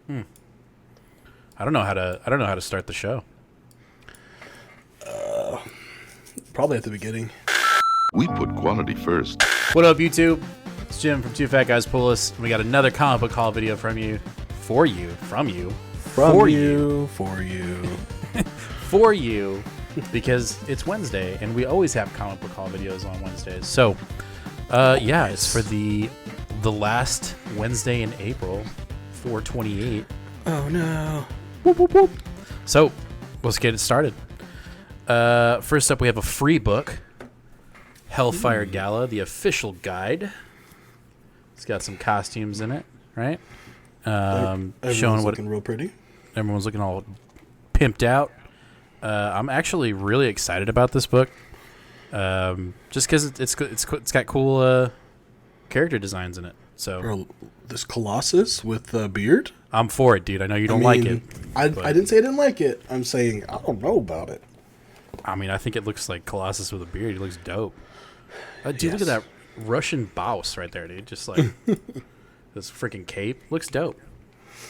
I don't know how to start the show. Probably at the beginning. We put quality first. What up, YouTube? It's Jim from Two Fat Guys Pull Us. We got another comic book haul video for you, because it's Wednesday, and we always have comic book haul videos on Wednesdays. So, yeah, it's for the last Wednesday in April, 4/28. Oh no. Whoop, whoop, whoop. So, let's get it started. First up, we have a free book, Hellfire Gala, the official guide. It's got some costumes in it, right? Showing what looking real pretty. Everyone's looking all pimped out. I'm actually really excited about this book, just because it's got cool character designs in it. So Or this Colossus with a beard. I'm for it, dude. I know you don't like it. I didn't say I didn't like it. I'm saying I don't know about it. I mean, I think it looks like Colossus with a beard. He looks dope. Dude, Look at Yes. that Russian boss right there, dude. Just like this freaking cape. Looks dope.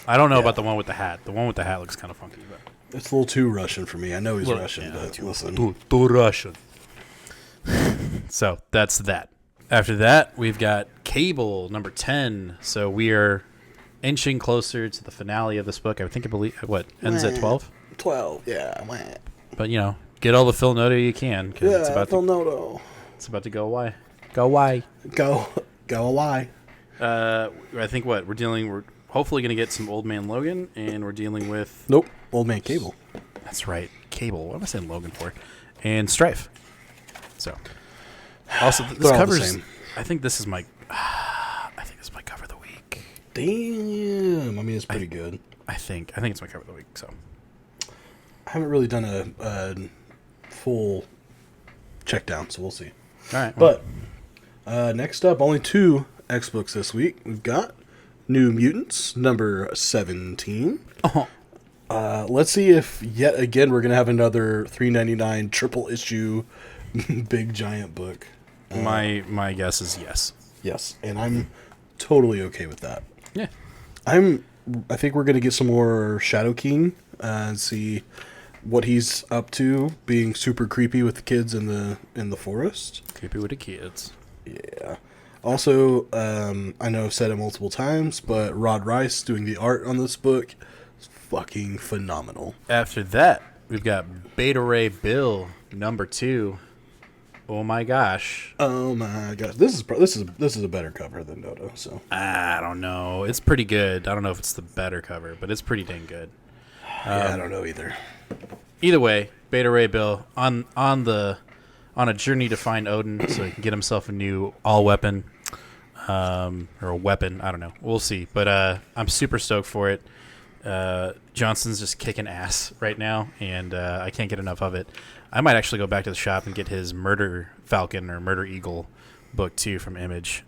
I don't know about the one with the hat. The one with the hat looks kind of funky. But It's a little too Russian for me. I know he's Look, Russian, yeah, but listen. too Russian. So that's that. After that, we've got Cable number 10. So we are inching closer to the finale of this book. I believe what ends at 12. 12, yeah. But get all the Phil Noto you can, because Yeah, it's about to go away. Go away. Go away. I think we're hopefully going to get some Old Man Logan, and we're dealing with... Nope. Old Man Cable. That's right. Cable. What am I saying Logan for? And Strife. So, also, this They're all the covers... same. I think this is my cover of the week. Damn. I mean, it's pretty good. I think it's my cover of the week, so... I haven't really done a full check down, so we'll see. All right. Well, But next up, only 2 X books this week. We've got New Mutants number 17. Let's see if yet again we're gonna have another $3.99 triple issue big giant book. my guess is yes. Yes, and I'm totally okay with that. Yeah. I think we're gonna get some more Shadow King and see what he's up to, being super creepy with the kids in the forest. Creepy with the kids. Yeah. Also, I know I've said it multiple times, but Rod Rice doing the art on this book is fucking phenomenal. After that, we've got Beta Ray Bill number 2. Oh my gosh. Oh my gosh, this is a better cover than Dodo. So I don't know. It's pretty good. I don't know if it's the better cover, but it's pretty dang good. yeah, I don't know either. Either way, Beta Ray Bill on a journey to find Odin, so he can get himself a new all weapon, or a weapon. I don't know. We'll see. But I'm super stoked for it. Johnson's just kicking ass right now, and I can't get enough of it. I might actually go back to the shop and get his Murder Falcon or Murder Eagle book too from Image,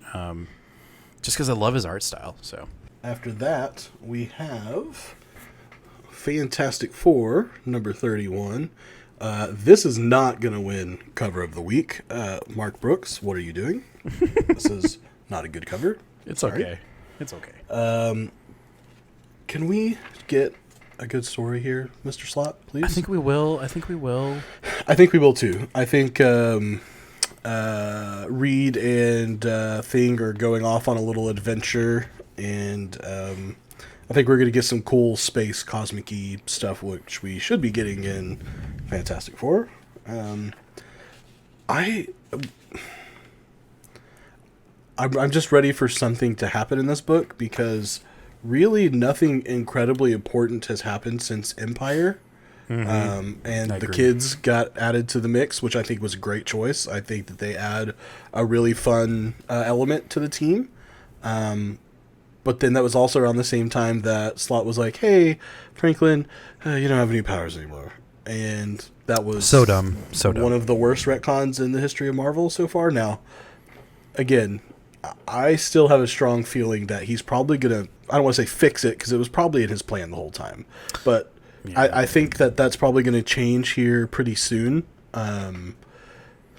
just because I love his art style. So After that, we have Fantastic Four number 31. This is not going to win cover of the week. Mark Brooks, what are you doing? This is not a good cover. it's Sorry. okay. It's okay. Can we get a good story here, Mr. Slot, please? I think we will. I think we will too. I think Reed and Thing are going off on a little adventure, and I think we're going to get some cool space cosmic-y stuff, which we should be getting in Fantastic Four. I'm just ready for something to happen in this book, because really nothing incredibly important has happened since Empire. And the agree. kids got added to the mix, which I think was a great choice. I think that they add a really fun element to the team. But then that was also around the same time that Slot was like, hey, Franklin, you don't have any powers anymore. And that was So dumb. one of the worst retcons in the history of Marvel so far. Now, again, I still have a strong feeling that he's probably going to, I don't want to say fix it, because it was probably in his plan the whole time. But Yeah. I think that that's probably going to change here pretty soon.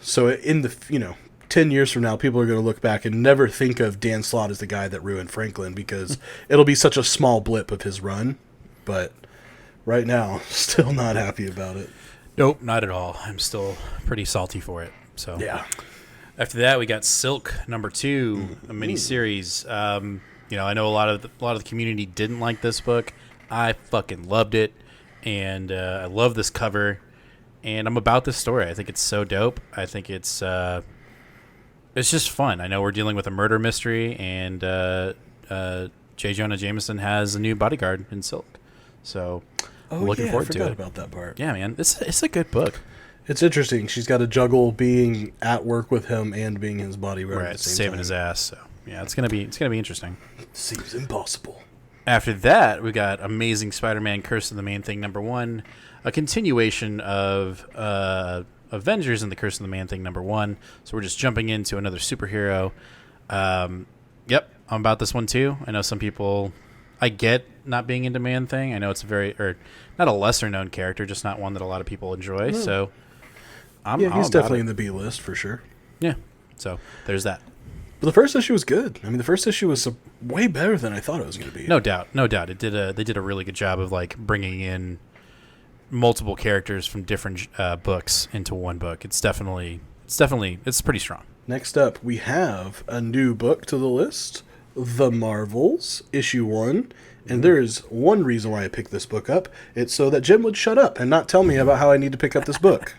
So in the, 10 years from now, people are going to look back and never think of Dan Slott as the guy that ruined Franklin because it'll be such a small blip of his run. But right now, still not happy about it. Nope, not at all. I'm still pretty salty for it. So Yeah. After that, we got Silk #2, a miniseries. I know a lot of the community didn't like this book. I fucking loved it, and I love this cover. And I'm about this story. I think it's so dope. I think it's just fun. I know we're dealing with a murder mystery, and J. Jonah Jameson has a new bodyguard in Silk. So I'm looking forward to it. I forgot about that part. Yeah, man, it's a good book. It's interesting. She's got to juggle being at work with him and being his bodyguard at the same saving time. his ass. So yeah, it's gonna be interesting. Seems impossible. After that, we got Amazing Spider-Man: Curse of the Man-Thing #1, a continuation of Avengers and the Curse of the Man-Thing #1. So we're just jumping into another superhero. Yep, I'm about this one too. I know some people. I get not being into Man-Thing. I know it's not a lesser-known character, just not one that a lot of people enjoy. So, He's definitely in the B list for sure. Yeah, so there's that. But the first issue was good. I mean, the first issue was way better than I thought it was going to be. No doubt. They did a really good job of like bringing in multiple characters from different books into one book. It's pretty strong. Next up, we have a new book to the list, The Marvels, issue 1. And there is one reason why I picked this book up. It's so that Jim would shut up and not tell me about how I need to pick up this book.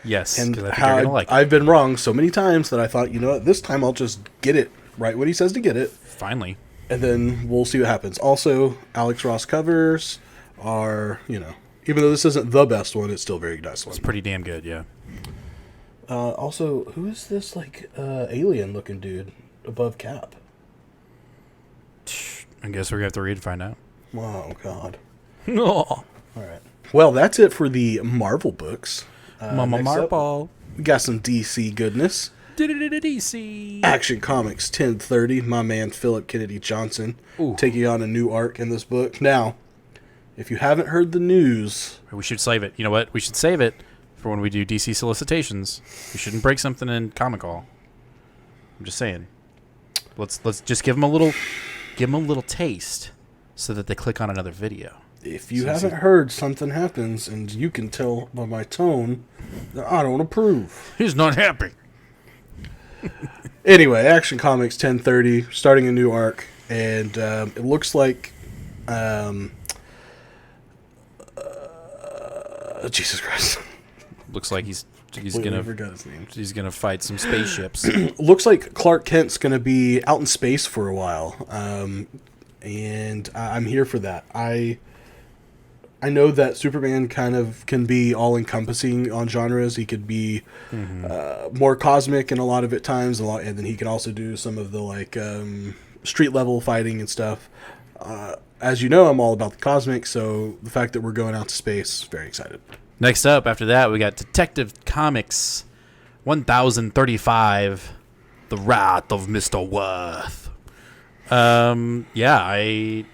Yes, and because I think how you're going to like it. I've been wrong so many times that I thought, you know what, this time I'll just get it right when he says to get it. Finally. And then we'll see what happens. Also, Alex Ross covers are, even though this isn't the best one, it's still a very nice one. It's pretty damn good, yeah. Also, who is this, alien-looking dude above Cap? I guess we're going to have to read and find out. Oh, God. No. All right. Well, that's it for the Marvel books. Mama next up, Marble. we got some DC goodness. DC. Action Comics 1030, my man Philip Kennedy Johnson, taking on a new arc in this book. Now, if you haven't heard the news... We should save it. You know what? We should save it for when we do DC solicitations. We shouldn't break something in Comic Call. I'm just saying. Let's just give them a little taste so that they click on another video. If you haven't heard, something happens, and you can tell by my tone that I don't approve. He's not happy. Anyway, Action Comics 1030, starting a new arc, and it looks like... Jesus Christ. Looks like he's I forgot his name. He's gonna fight some spaceships. Looks like Clark Kent's going to be out in space for a while, and I'm here for that. I know that Superman kind of can be all-encompassing on genres. He could be more cosmic in a lot of it times, and then he can also do some of the street-level fighting and stuff. As you know, I'm all about the cosmic, so the fact that we're going out to space, very excited. Next up, after that, we got Detective Comics 1035, The Wrath of Mr. Worth. I'm liking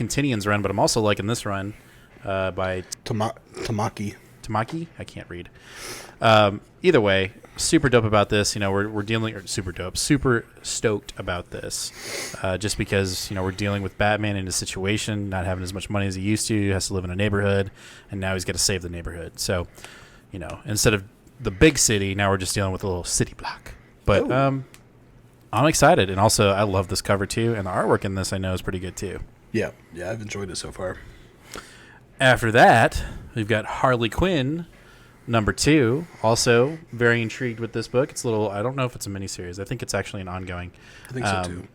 Tinian's run, but I'm also liking this run by Tamaki. Tamaki? I can't read. Either way, super dope about this. We're dealing super stoked about this, just because we're dealing with Batman in a situation, not having as much money as he used to. He has to live in a neighborhood, and now he's got to save the neighborhood. So, instead of the big city, now we're just dealing with a little city block. But I'm excited, and also I love this cover too, and the artwork in this I know is pretty good too. Yeah, I've enjoyed it so far. After that, we've got Harley Quinn #2. Also very intrigued with this book. It's I don't know if it's a miniseries. I think it's actually an ongoing. I think so too.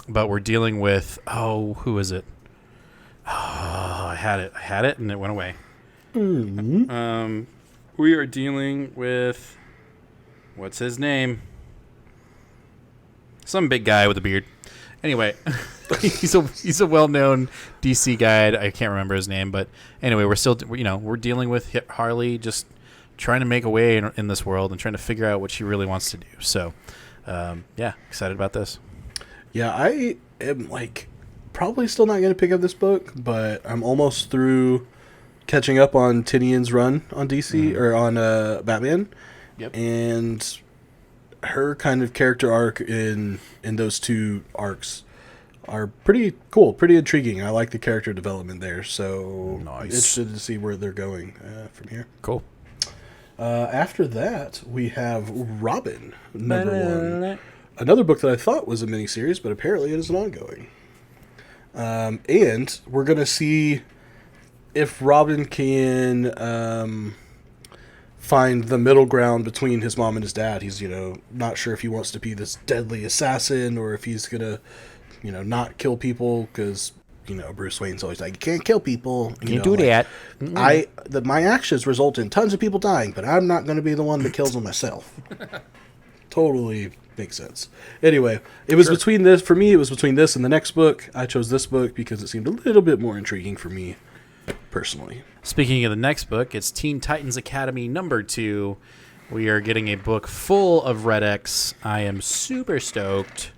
But we're dealing with who is it? Oh, I had it, and it went away. Mm-hmm. We are dealing with what's his name? Some big guy with a beard. Anyway, he's a well-known DC guy. I can't remember his name, but anyway, we're dealing with Harley just trying to make a way in this world and trying to figure out what she really wants to do. So, excited about this. Yeah, I am probably still not going to pick up this book, but I'm almost through catching up on Tinian's run on DC or on Batman. Yep. And her kind of character arc in those two arcs are pretty cool, pretty intriguing. I like the character development there, so Nice. interested to see where they're going from here. Cool. After that, we have Robin, #1. Another book that I thought was a miniseries, but apparently it is an ongoing. And we're going to see if Robin can find the middle ground between his mom and his dad. He's, not sure if he wants to be this deadly assassin or if he's going to, not kill people because, Bruce Wayne's always like, you can't kill people. Can't do that. My actions result in tons of people dying, but I'm not going to be the one that kills them myself. Totally makes sense. Anyway, it was between this, for me, it was between this and the next book. I chose this book because it seemed a little bit more intriguing for me personally. Speaking of the next book, it's Teen Titans Academy #2. We are getting a book full of Red X. I am super stoked.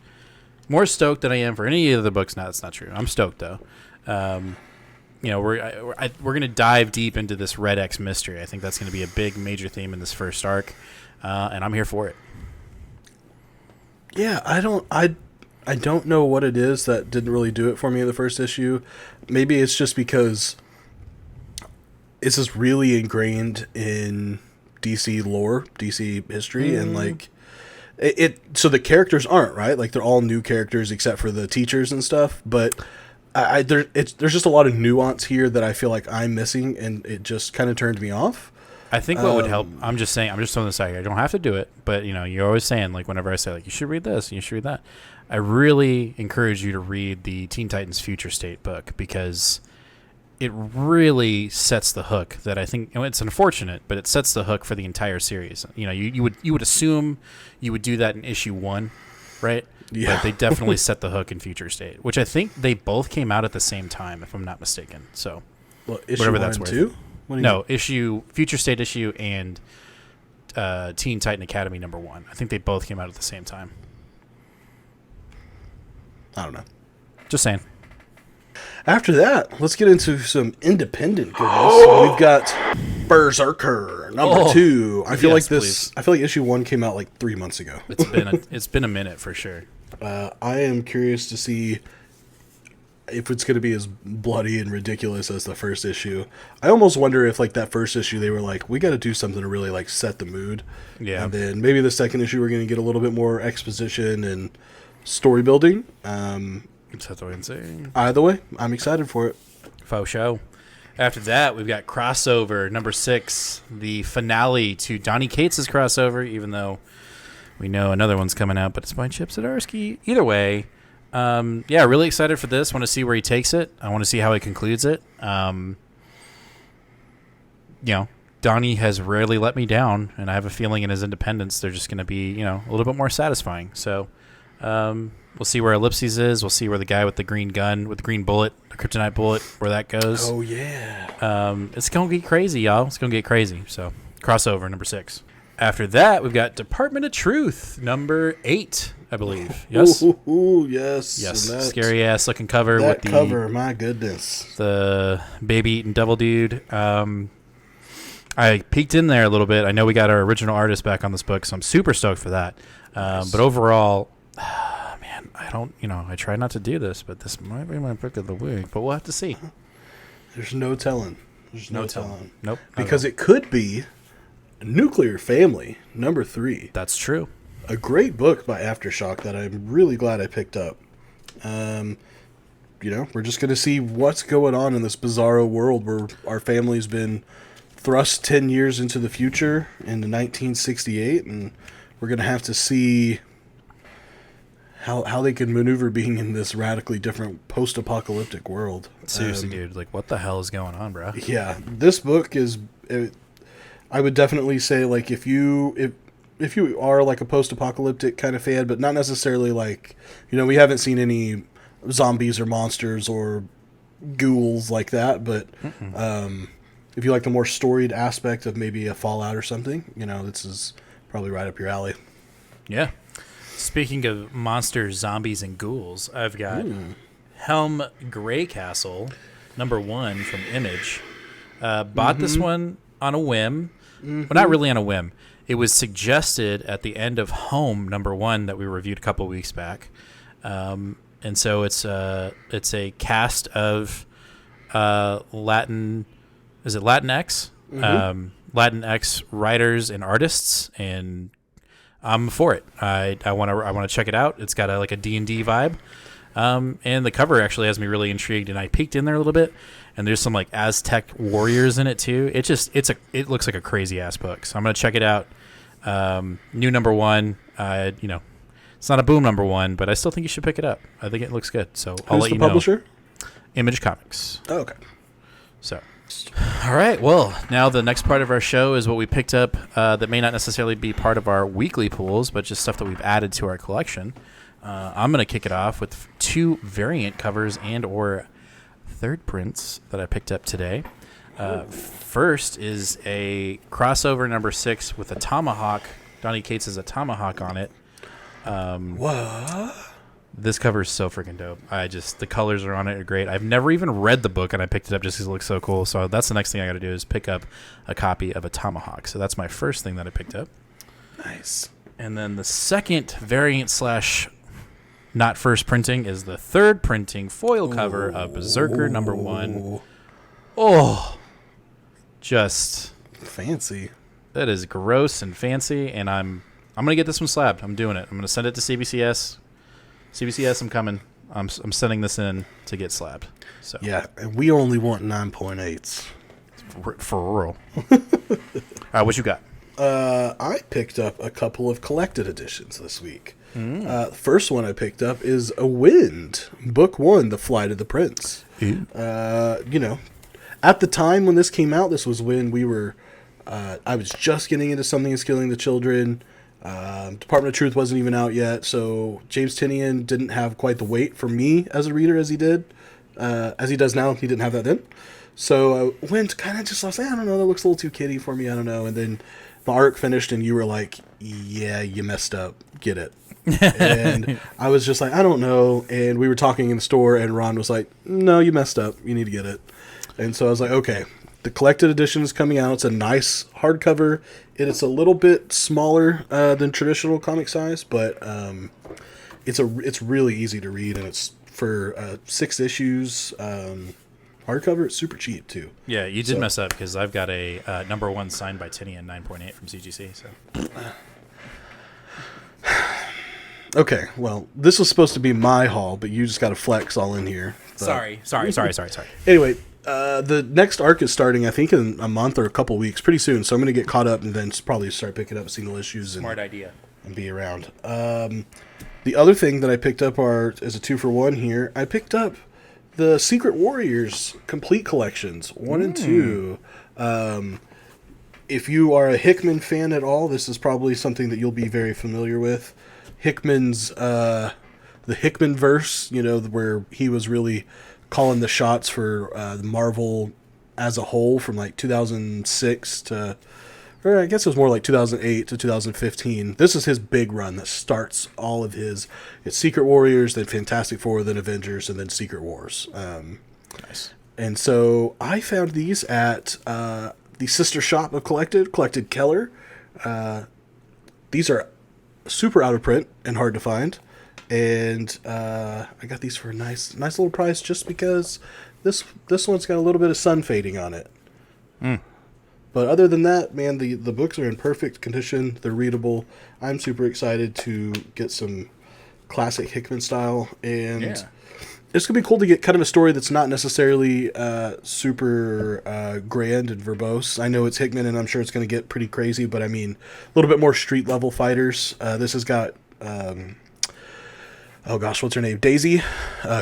More stoked than I am for any of the books. No, that's not true. I'm stoked though. We're going to dive deep into this Red X mystery. I think that's going to be a big major theme in this first arc, and I'm here for it. Yeah, I don't know what it is that didn't really do it for me in the first issue. Maybe it's just because this is really ingrained in DC lore, DC history, and like so the characters aren't, right? Like they're all new characters except for the teachers and stuff, but there's just a lot of nuance here that I feel like I'm missing, and it just kind of turned me off. I think what would help, I'm just throwing this out here. I don't have to do it, but you're always saying, like, whenever I say, like, you should read this, you should read that. I really encourage you to read the Teen Titans Future State book because it really sets the hook that I think, it's unfortunate, but it sets the hook for the entire series. You would assume you would do that in issue 1, right? Yeah. But they definitely set the hook in Future State, which I think they both came out at the same time, if I'm not mistaken. So, well, issue whatever 1 that's and worth. 2? No, Future State issue and Teen Titan Academy #1. I think they both came out at the same time. I don't know. Just saying. After that, let's get into some independent goodness. We've got Berserker #2. I feel Yes, like I feel like issue 1 came out like 3 months ago. It's been a minute for sure. I am curious to see if it's going to be as bloody and ridiculous as the first issue. I almost wonder if like that first issue they were like, we got to do something to really like set the mood. Yeah. And then maybe the second issue we're going to get a little bit more exposition and story building. That's what I'm saying. Either way, I'm excited for it. Faux show. After that, we've got crossover #6, the finale to Donny Cates' crossover, even though we know another one's coming out, but it's by Chip Zdarsky. Either way, really excited for this. Want to see where he takes it. I want to see how he concludes it. Donnie has rarely let me down, and I have a feeling in his independence they're just going to be, a little bit more satisfying. So we'll see where Ellipses is. We'll see where the guy with the green gun, with the green bullet, the kryptonite bullet, where that goes. Oh, yeah. It's going to get crazy, y'all. It's going to get crazy. So crossover #6. After that, we've got Department of Truth #8, I believe. Yes. Ooh, yes. Yes. And Scary ass looking cover that with the cover, my goodness. the baby eating devil dude. I peeked in there a little bit. I know we got our original artist back on this book, so I'm super stoked for that. Nice. But overall, man, I try not to do this, but this might be my pick of the week. But we'll have to see. There's no telling. There's no telling. Nope. Because it could be Nuclear Family #3. That's true. A great book by Aftershock that I'm really glad I picked up. We're just going to see what's going on in this bizarro world where our family's been thrust 10 years into the future into 1968, and we're going to have to see how they can maneuver being in this radically different post-apocalyptic world. Seriously, dude. Like, what the hell is going on, bro? Yeah, this book is... I would definitely say, like, if you are, like, a post-apocalyptic kind of fan, but not necessarily, like... we haven't seen any zombies or monsters or ghouls like that, but... if you like the more storied aspect of maybe a Fallout or something, this is probably right up your alley. Yeah. Speaking of monsters, zombies, and ghouls, I've got Helm Greycastle, #1 from Image. Bought this one on a whim. Well, not really on a whim. it was suggested at the end of Home #1 that we reviewed a couple weeks back, and so it's a cast of Latin. Is it Latinx? Latinx writers and artists, and I'm for it. I want to check it out. It's got a D&D vibe, and the cover actually has me really intrigued. And I peeked in there a little bit, and there's some Aztec warriors in it too. It looks like a crazy ass book. So I'm gonna check it out. New #1. It's not a boom #1, but I still think you should pick it up. I think it looks good. So I'll Who's let the you know. publisher? Image Comics. Oh, okay. So, all right. Well, now the next part of our show is what we picked up that may not necessarily be part of our weekly pulls, but just stuff that we've added to our collection. I'm going to kick it off with 2 variant covers and/or third prints that I picked up today. First is a crossover #6 with a tomahawk. Donny Cates has a tomahawk on it. What? This cover is so freaking dope. The colors are on it are great. I've never even read the book, and I picked it up just because it looks so cool. So that's the next thing I got to do is pick up a copy of a tomahawk. So that's my first thing that I picked up. Nice. And then the second variant / not first printing is the third printing foil cover of Berserker #1. Oh, just fancy. that is gross and fancy, and I'm gonna get this one slabbed. I'm doing it. I'm gonna send it to CBCS. CBCS, I'm coming. I'm sending this in to get slabbed. So Yeah, and we only want 9.8s. for real. All right, what you got? I picked up a couple of collected editions this week. The first one I picked up is A Wind, Book 1, The Flight of the Prince. At the time when this came out, this was when we were, I was just getting into Something is Killing the Children. Department of Truth wasn't even out yet, so James Tynion didn't have quite the weight for me as a reader as he did, as he does now. He didn't have that then. So I went kind of just, I was like, I don't know, that looks a little too kiddie for me, I don't know. And then the arc finished and you were like, yeah, you messed up, get it. And I was just like, I don't know. And we were talking in the store and Ron was like, no, you messed up, you need to get it. And so I was like, okay, the collected edition is coming out. It's a nice hardcover. It's a little bit smaller than traditional comic size, but it's really easy to read, and it's for 6 issues. Hardcover, it's super cheap too. Yeah, you did mess up because I've got a #1 signed by Tynion 9.8 from CGC. So okay, well, this was supposed to be my haul, but you just got to flex all in here. But sorry. Anyway, the next arc is starting, I think, in a month or a couple weeks, pretty soon. So I'm going to get caught up and then probably start picking up single issues. Smart idea. And be around. The other thing that I picked up is a 2-for-1 here. I picked up the Secret Warriors complete collections, 1 and 2. If you are a Hickman fan at all, this is probably something that you'll be very familiar with. Hickman's, the Hickman verse, where he was really calling the shots for Marvel as a whole from 2006 to, or I guess it was more like 2008 to 2015. This is his big run that starts all of his. It's Secret Warriors, then Fantastic Four, then Avengers, and then Secret Wars. Nice. And so I found these at the sister shop of Collected Keller. These are super out of print and hard to find. And I got these for a nice little price just because this one's got a little bit of sun fading on it. But other than that, man, the books are in perfect condition. They're readable. I'm super excited to get some classic Hickman style. And it's going to be cool to get kind of a story that's not necessarily super grand and verbose. I know it's Hickman, and I'm sure it's going to get pretty crazy. But, I mean, a little bit more street-level fighters. This has got... oh gosh, what's her name? Daisy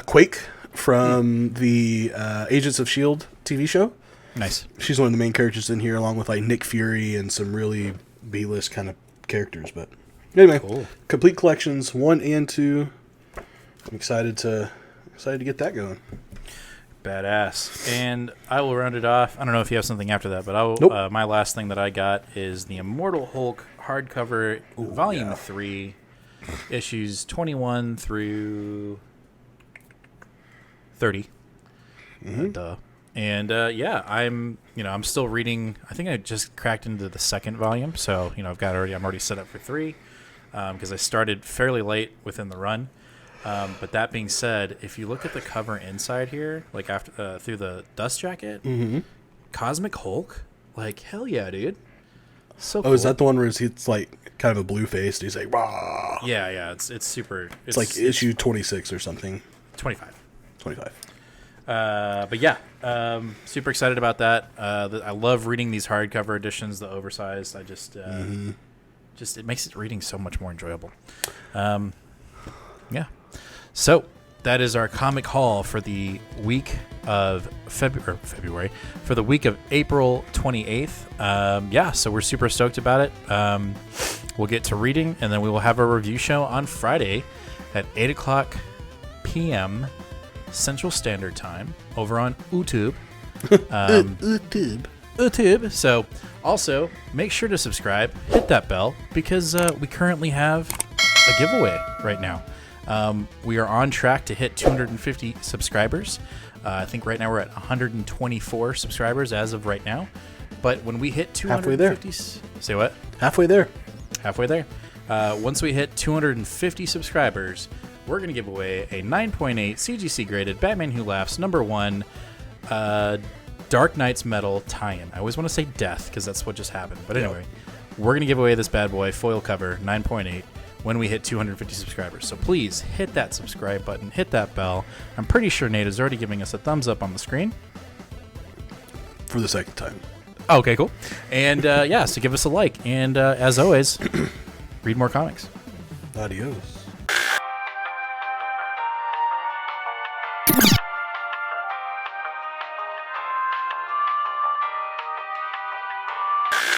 Quake from the Agents of S.H.I.E.L.D. TV show. Nice. She's one of the main characters in here, along with Nick Fury and some really B-list kind of characters. But anyway, Cool. Complete collections 1 and 2. I'm excited to get that going. Badass. And I will round it off. I don't know if you have something after that, but I will. Nope. My last thing that I got is the Immortal Hulk hardcover, Volume 3. Issues 21 through 30. Duh. And yeah, I'm still reading. I think I just cracked into the second volume, so I'm already set up for 3 because I started fairly late within the run. But that being said, if you look at the cover inside here, like after through the dust jacket, Cosmic Hulk, like hell yeah, dude. So cool. Oh, is that the one where he's like kind of a blue faced? He's like, rah. Yeah, it's super. It's like issue 26 or something. 25. 25. But yeah, super excited about that. I love reading these hardcover editions, the oversized. I just it makes it reading so much more enjoyable. Yeah. So that is our comic haul for the week of February, for the week of April 28th. Yeah, so we're super stoked about it. We'll get to reading, and then we will have a review show on Friday at 8 o'clock p.m. Central Standard Time over on YouTube. YouTube. So also make sure to subscribe, hit that bell, because we currently have a giveaway right now. We are on track to hit 250 subscribers. I think right now we're at 124 subscribers as of right now. But when we hit 250, say what? Halfway there. Halfway there. Once we hit 250 subscribers, we're going to give away a 9.8 CGC graded Batman Who Laughs #1 Dark Knight's Metal tie-in. I always want to say death because that's what just happened. But anyway, we're going to give away this bad boy, foil cover, 9.8, when we hit 250 subscribers. So please hit that subscribe button, hit that bell. I'm pretty sure Nate is already giving us a thumbs up on the screen. For the second time. Okay, cool. And yeah, so give us a like. And as always, read more comics. Adios.